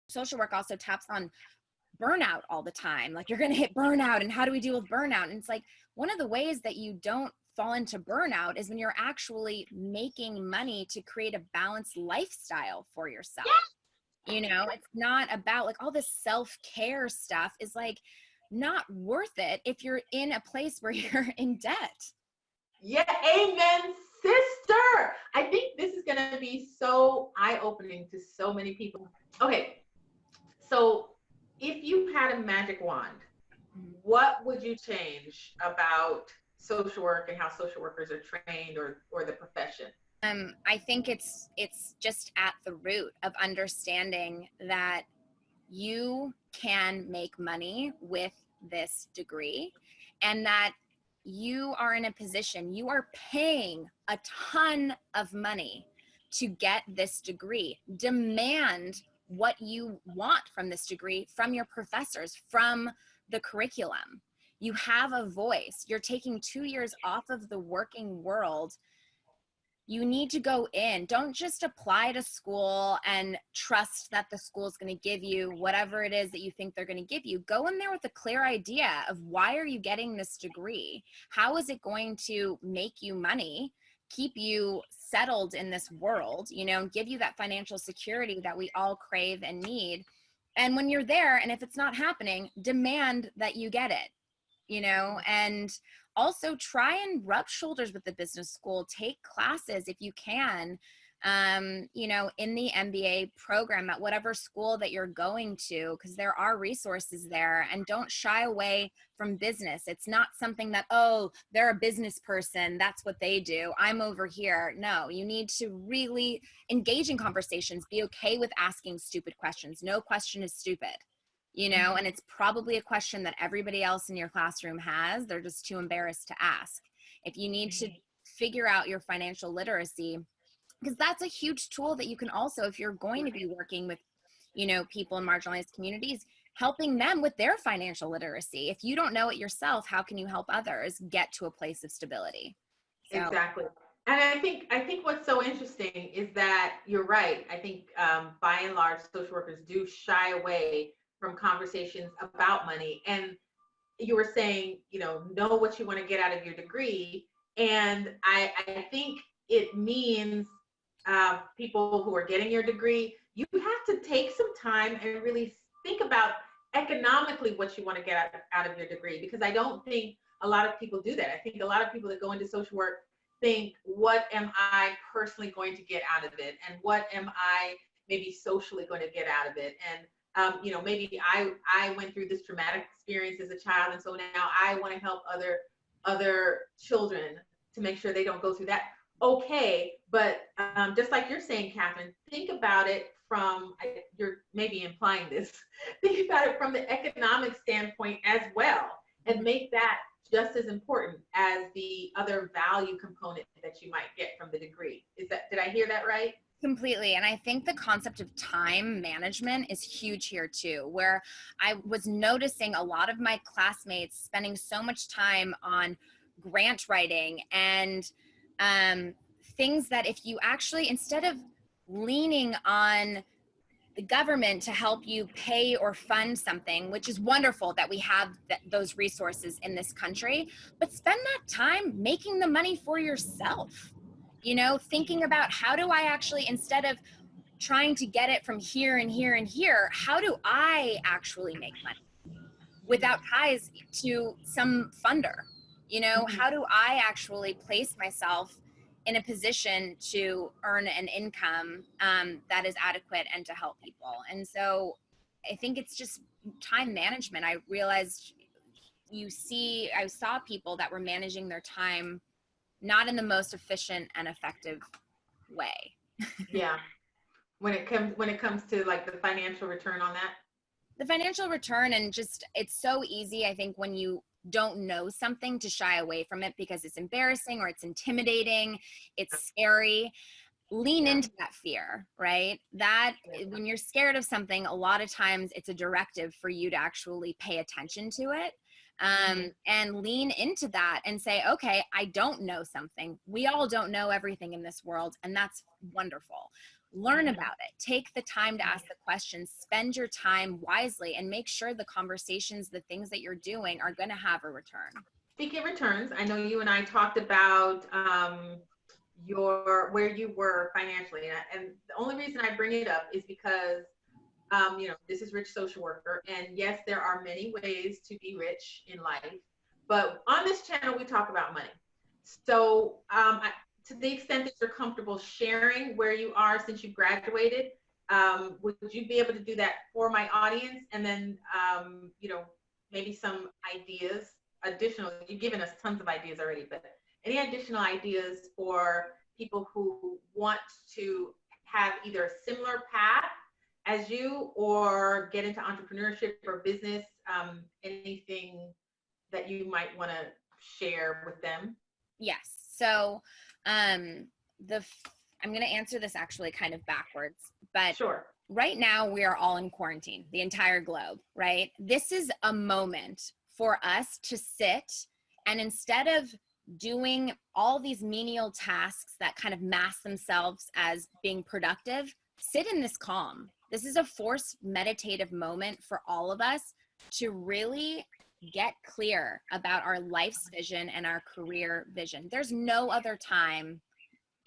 social work also taps on burnout all the time. Like, you're going to hit burnout, and how do we deal with burnout? And it's like, one of the ways that you don't fall into burnout is when you're actually making money to create a balanced lifestyle for yourself. You know, it's not about like all this self-care stuff is like not worth it if you're in a place where you're in debt. Yeah, amen, sister. I think this is going to be so eye-opening to so many people. Okay, so if you had a magic wand, what would you change about social work and how social workers are trained, or the profession? I think it's just at the root of understanding that you can make money with this degree, and that you are in a position, you are paying a ton of money to get this degree. Demand what you want from this degree, from your professors, from the curriculum. You have a voice. You're taking 2 years off of the working world. You need to go in. Don't just apply to school and trust that the school is going to give you whatever it is that you think they're going to give you. Go in there with a clear idea of, why are you getting this degree? How is it going to make you money, keep you settled in this world, you know, give you that financial security that we all crave and need. And when you're there, and if it's not happening, demand that you get it, you know, and also try and rub shoulders with the business school, take classes if you can, you know, in the MBA program at whatever school that you're going to, because there are resources there. And don't shy away from business. It's not something that, oh, they're a business person, that's what they do, I'm over here. No, you need to really engage in conversations, be okay with asking stupid questions. No question is stupid. You know, and it's probably a question that everybody else in your classroom has. They're just too embarrassed to ask. If you need to figure out your financial literacy, because that's a huge tool that you can also, if you're going to be working with, you know, people in marginalized communities, helping them with their financial literacy. If you don't know it yourself, how can you help others get to a place of stability? So. Exactly. And I think what's so interesting is that you're right. I think by and large, social workers do shy away from conversations about money. And you were saying, you know what you want to get out of your degree. And I think it means people who are getting your degree, you have to take some time and really think about economically what you want to get out of your degree, because I don't think a lot of people do that. I think a lot of people that go into social work think, what am I personally going to get out of it? And what am I maybe socially going to get out of it? And you know, maybe I went through this traumatic experience as a child, and so now I want to help other children to make sure they don't go through that. Okay, but just like you're saying, Kathryn, think about it from, you're maybe implying this, think about it from the economic standpoint as well, and make that just as important as the other value component that you might get from the degree. Did I hear that right? Completely. And I think the concept of time management is huge here too, where I was noticing a lot of my classmates spending so much time on grant writing and things that, if you actually, instead of leaning on the government to help you pay or fund something, which is wonderful that we have those resources in this country, but spend that time making the money for yourself. You know, thinking about, how do I actually, instead of trying to get it from here and here and here, how do I actually make money without ties to some funder? You know, how do I actually place myself in a position to earn an income that is adequate and to help people? And so I think it's just time management. I realized I saw people that were managing their time not in the most efficient and effective way. Yeah. When it comes to like the financial return on that. The financial return, and just, it's so easy, I think, when you don't know something, to shy away from it because it's embarrassing or it's intimidating, it's scary. Lean into that fear, right? That when you're scared of something, a lot of times it's a directive for you to actually pay attention to it. and lean into that and say, okay, I don't know something. We all don't know everything in this world, and that's wonderful. Learn about it. Take the time to ask the questions, spend your time wisely, and make sure the conversations, the things that you're doing are going to have a return. Speaking of returns, I know you and I talked about where you were financially, and the only reason I bring it up is because this is Rich Social Worker, and yes, there are many ways to be rich in life, but on this channel we talk about money. So to the extent that you're comfortable sharing where you are since you graduated, would you be able to do that for my audience? And then maybe some ideas, additional, you've given us tons of ideas already, but any additional ideas for people who want to have either a similar path as you or get into entrepreneurship or business, anything that you might want to share with them? Yes. So I'm going to answer this actually kind of backwards, but sure. Right now we are all in quarantine, the entire globe, right? This is a moment for us to sit and instead of doing all these menial tasks that kind of mask themselves as being productive, sit in this calm. This is a forced meditative moment for all of us to really get clear about our life's vision and our career vision. There's no other time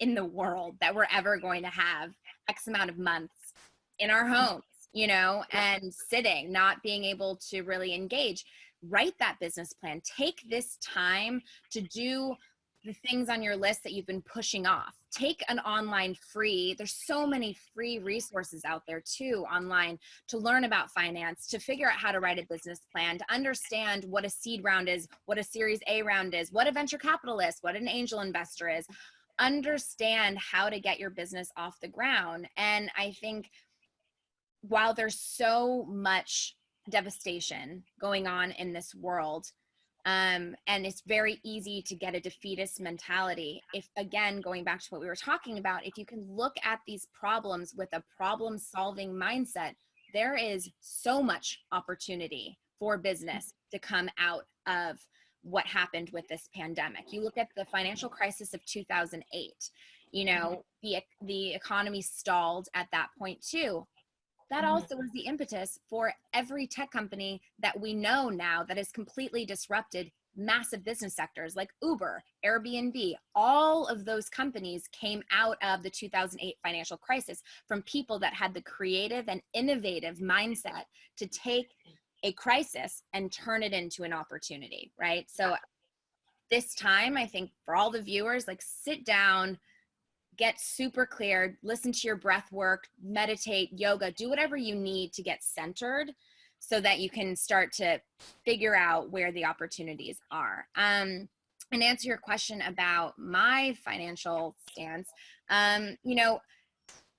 in the world that we're ever going to have X amount of months in our homes, and sitting, not being able to really engage. Write that business plan. Take this time to do the things on your list that you've been pushing off. Take an online there's so many free resources out there too online to learn about finance, to figure out how to write a business plan, to understand what a seed round is, what a Series A round is, what a venture capitalist, what an angel investor is. Understand how to get your business off the ground. And I think while there's so much devastation going on in this world, and it's very easy to get a defeatist mentality, if, again, going back to what we were talking about, if you can look at these problems with a problem-solving mindset, there is so much opportunity for business to come out of what happened with this pandemic. You look at the financial crisis of 2008, the economy stalled at that point too. That also was the impetus for every tech company that we know now that has completely disrupted massive business sectors like Uber, Airbnb. All of those companies came out of the 2008 financial crisis from people that had the creative and innovative mindset to take a crisis and turn it into an opportunity, right? So this time, I think for all the viewers, sit down, get super clear, listen to your breath work, meditate, yoga, do whatever you need to get centered so that you can start to figure out where the opportunities are. And answer your question about my financial stance,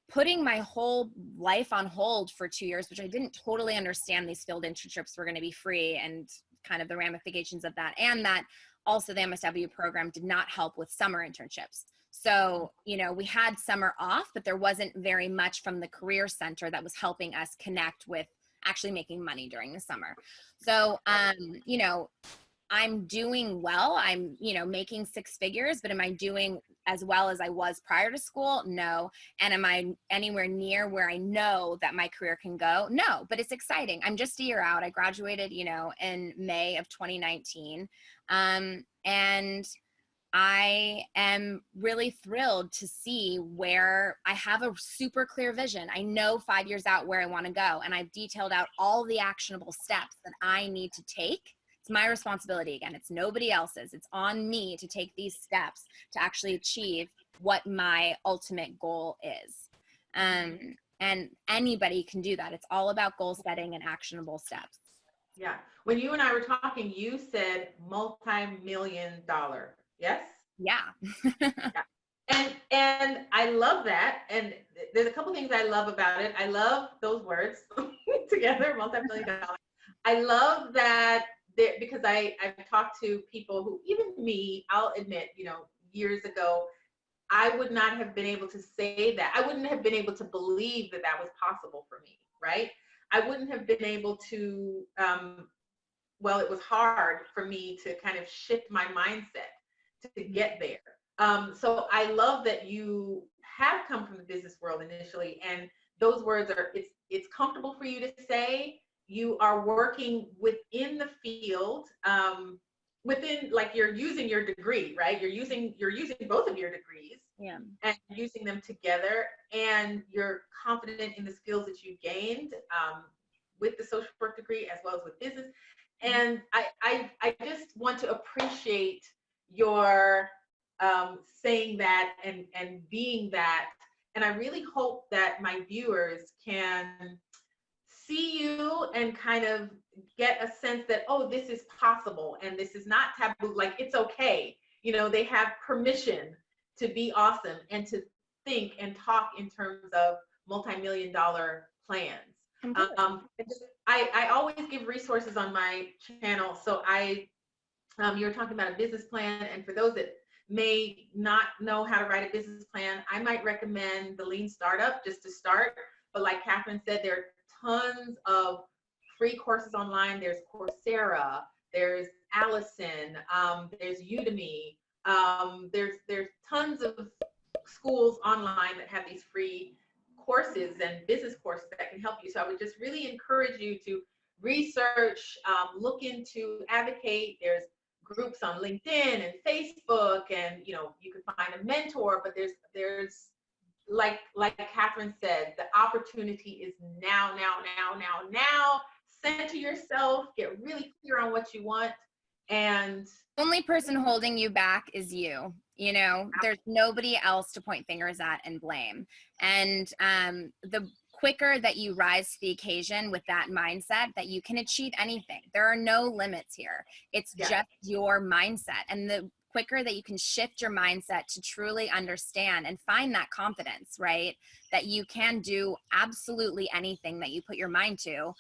putting my whole life on hold for 2 years, which I didn't totally understand these field internships were going to be free and kind of the ramifications of that, and that also the MSW program did not help with summer internships. So, we had summer off, but there wasn't very much from the Career Center that was helping us connect with actually making money during the summer. So, I'm doing well. I'm, making six figures, but am I doing as well as I was prior to school? No. And am I anywhere near where I know that my career can go? No, but it's exciting. I'm just a year out. I graduated, in May of 2019. And I am really thrilled to see where I have a super clear vision. I know 5 years out where I want to go, and I've detailed out all the actionable steps that I need to take. It's my responsibility. Again, it's nobody else's. It's on me to take these steps to actually achieve what my ultimate goal is. And anybody can do that. It's all about goal setting and actionable steps. Yeah. When you and I were talking, you said multi-million-dollar. Yes? Yeah. Yeah. And I love that. And there's a couple things I love about it. I love those words together, multi-million-dollar. I love that because I've talked to people who, even me, I'll admit, years ago, I would not have been able to say that. I wouldn't have been able to believe that was possible for me, right? I wouldn't have been able to well, it was hard for me to kind of shift my mindset to get there. So I love that you have come from the business world initially, and those words are, it's comfortable for you to say. You are working within the field, within, like, you're using your degree, right? You're using both of your degrees, Yeah. and using them together, and you're confident in the skills that you gained, with the social work degree as well as with business. And I just want to appreciate your, saying that, and being that. And I really hope that my viewers can see you and kind of get a sense that, oh, this is possible and this is not taboo. Like, it's okay. They have permission to be awesome and to think and talk in terms of multi-million dollar plans. I always give resources on my channel. So you were talking about a business plan, and for those that may not know how to write a business plan, I might recommend the Lean Startup just to start. But like Kathryn said, there are tons of free courses online. There's Coursera, there's Allison, there's Udemy. There's tons of schools online that have these free courses and business courses that can help you. So I would just really encourage you to research, look into, advocate. There's groups on LinkedIn and Facebook, and you can find a mentor. But there's like Kathryn said, the opportunity is now. Center yourself, get really clear on what you want, and Only person holding you back is you. There's nobody else to point fingers at and blame. And the quicker that you rise to the occasion with that mindset, that you can achieve anything. There are no limits here. It's just your mindset. And the quicker that you can shift your mindset to truly understand and find that confidence, right? That you can do absolutely anything that you put your mind to.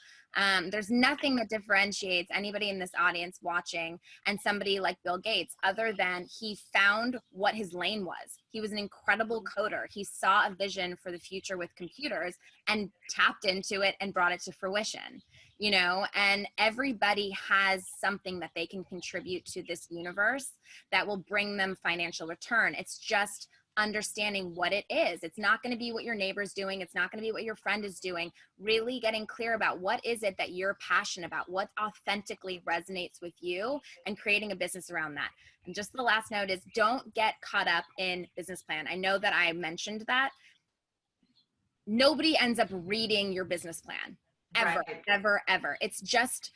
There's nothing that differentiates anybody in this audience watching and somebody like Bill Gates, other than he found what his lane was. He was an incredible coder. He saw a vision for the future with computers and tapped into it and brought it to fruition, and everybody has something that they can contribute to this universe that will bring them financial return. It's just understanding what it is. It's not going to be what your neighbor's doing. It's not going to be what your friend is doing. Really getting clear about what is it that you're passionate about, what authentically resonates with you, and creating a business around that. And just the last note is, don't get caught up in business plan. I know that I mentioned that. Nobody ends up reading your business plan ever, right. ever. It's just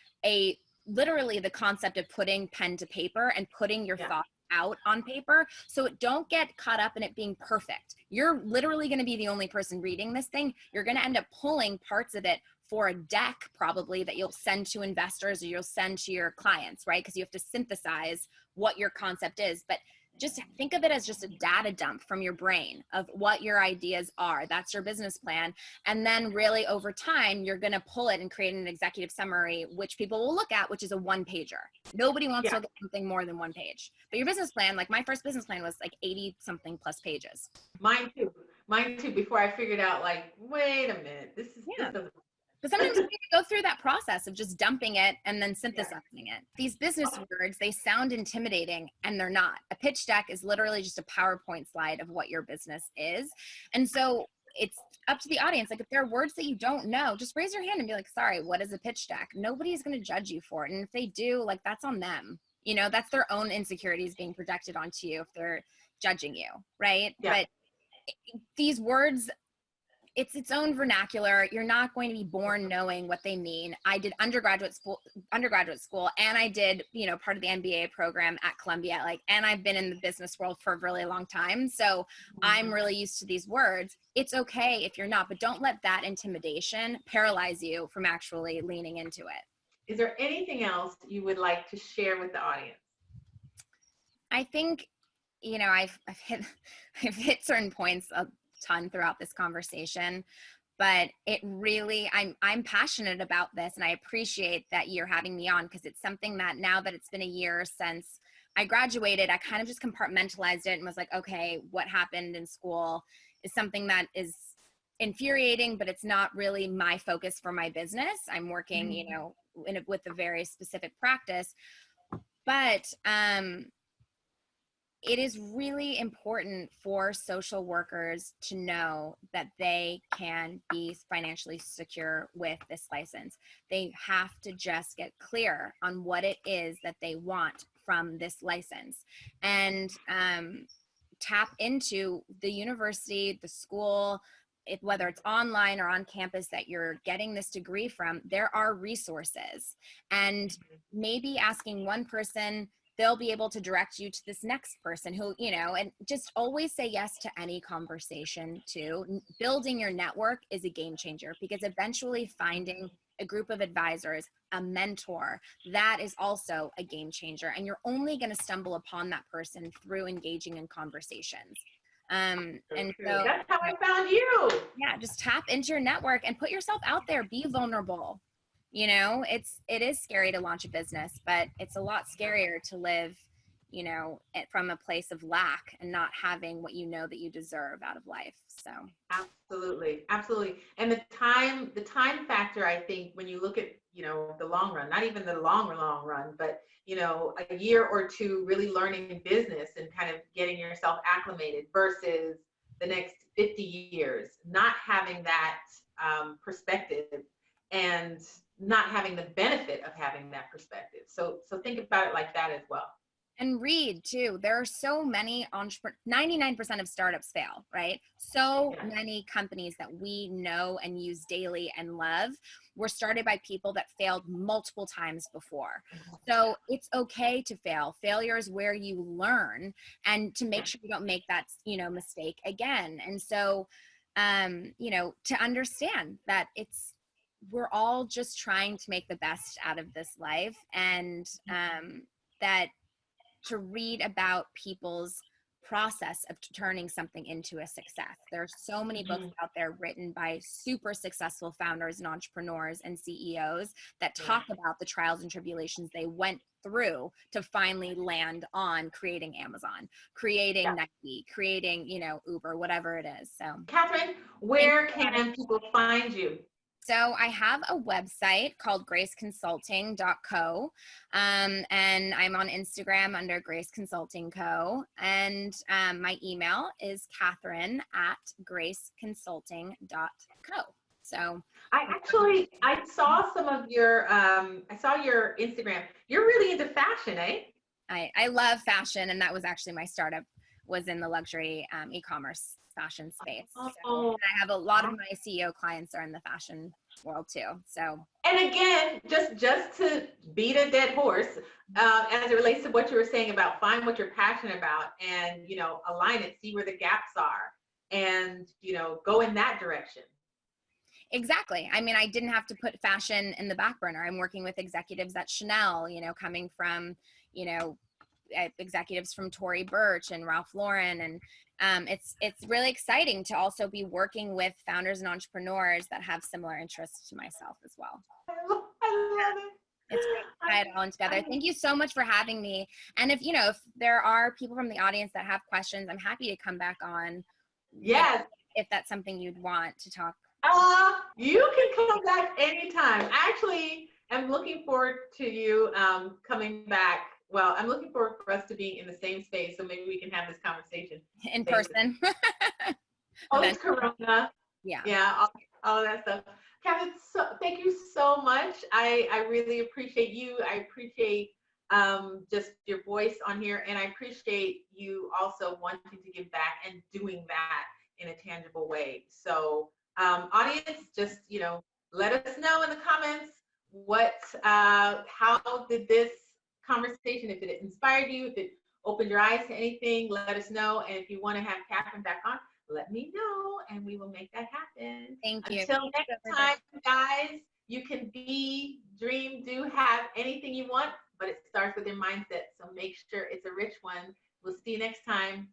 literally the concept of putting pen to paper and putting your thoughts out on paper. So don't get caught up in it being perfect. You're literally going to be the only person reading this thing. You're going to end up pulling parts of it for a deck, probably, that you'll send to investors or you'll send to your clients, right? Because you have to synthesize what your concept is. But just think of it as just a data dump from your brain of what your ideas are. That's your business plan. And then really over time, you're going to pull it and create an executive summary, which people will look at, which is a one-pager. Nobody wants to look at something more than one page. But your business plan, like my first business plan was like 80 something plus pages. Mine too, before I figured out, like, wait a minute, this doesn't. But sometimes you need to go through that process of just dumping it and then synthesizing it. These business words, they sound intimidating, and they're not. A pitch deck is literally just a PowerPoint slide of what your business is. And so it's up to the audience. Like, if there are words that you don't know, just raise your hand and be like, sorry, what is a pitch deck? Nobody's going to judge you for it. And if they do, like, that's on them. That's their own insecurities being projected onto you if they're judging you, right? But these words, it's its own vernacular. You're not going to be born knowing what they mean. I did undergraduate school, and I did, part of the MBA program at Columbia, and I've been in the business world for a really long time. So I'm really used to these words. It's okay if you're not, but don't let that intimidation paralyze you from actually leaning into it. Is there anything else you would like to share with the audience? I think, I've hit certain points a ton throughout this conversation, but it really, I'm passionate about this, and I appreciate that you're having me on, because it's something that now that it's been a year since I graduated, I kind of just compartmentalized it and was like, okay, what happened in school is something that is infuriating, but it's not really my focus for my business. I'm working, with a very specific practice. But it is really important for social workers to know that they can be financially secure with this license. They have to just get clear on what it is that they want from this license, and tap into the university, the school, whether it's online or on campus that you're getting this degree from. There are resources, and maybe asking one person, they'll be able to direct you to this next person who, and just always say yes to any conversation too. Building your network is a game changer, because eventually finding a group of advisors, a mentor, that is also a game changer. And you're only going to stumble upon that person through engaging in conversations. And so that's how I found you. Yeah, just tap into your network and put yourself out there. Be vulnerable. It is scary to launch a business, but it's a lot scarier to live, from a place of lack and not having what that you deserve out of life. So absolutely. And the time factor, I think, when you look at, the long run, not even the long run, but, a year or two really learning business and kind of getting yourself acclimated versus the next 50 years, not having that perspective and not having the benefit of having that perspective. So think about it like that as well. And read too. There are so many 99% of startups fail, right? So many companies that we know and use daily and love were started by people that failed multiple times before. So it's okay to fail. Failure is where you learn, and to make sure you don't make that, mistake again. And so, to understand that we're all just trying to make the best out of this life, and that to read about people's process of turning something into a success. There are so many books out there written by super successful founders and entrepreneurs and CEOs that talk about the trials and tribulations they went through to finally land on creating Amazon, creating Nike, creating, Uber, whatever it is. So Kathryn, where can people find you? So I have a website called graceconsulting.co, and I'm on Instagram under Grace Consulting Co. And my email is Kathryn@graceconsulting.co. So I saw some of your, I saw your Instagram. You're really into fashion, eh? I love fashion, and that was actually my startup, was in the luxury e-commerce fashion space. So, and I have a lot of my CEO clients are in the fashion world too. So, and again, just to beat a dead horse, as it relates to what you were saying about find what you're passionate about, and align it, see where the gaps are, and go in that direction. Exactly. I mean, I didn't have to put fashion in the back burner. I'm working with executives at Chanel, coming from, executives from Tory Burch and Ralph Lauren, and it's really exciting to also be working with founders and entrepreneurs that have similar interests to myself as well. I love it. It's great to tie it all together. Thank you so much for having me. And if there are people from the audience that have questions, I'm happy to come back on. Yes. If that's something you'd want to talk. You can come back anytime. Actually, I'm looking forward to you coming back. Well, I'm looking forward for us to be in the same space, so maybe we can have this conversation in person. Post Corona. Yeah, all of that stuff. Kathryn, thank you so much. I really appreciate you. I appreciate just your voice on here, and I appreciate you also wanting to give back and doing that in a tangible way. So audience, just let us know in the comments how did this conversation, if it inspired you, if it opened your eyes to anything, let us know. And if you want to have Kathryn back on, let me know, and we will make that happen. Thank you. Until next time, guys, you can be, dream, do, have anything you want, but it starts with your mindset. So make sure it's a rich one. We'll see you next time.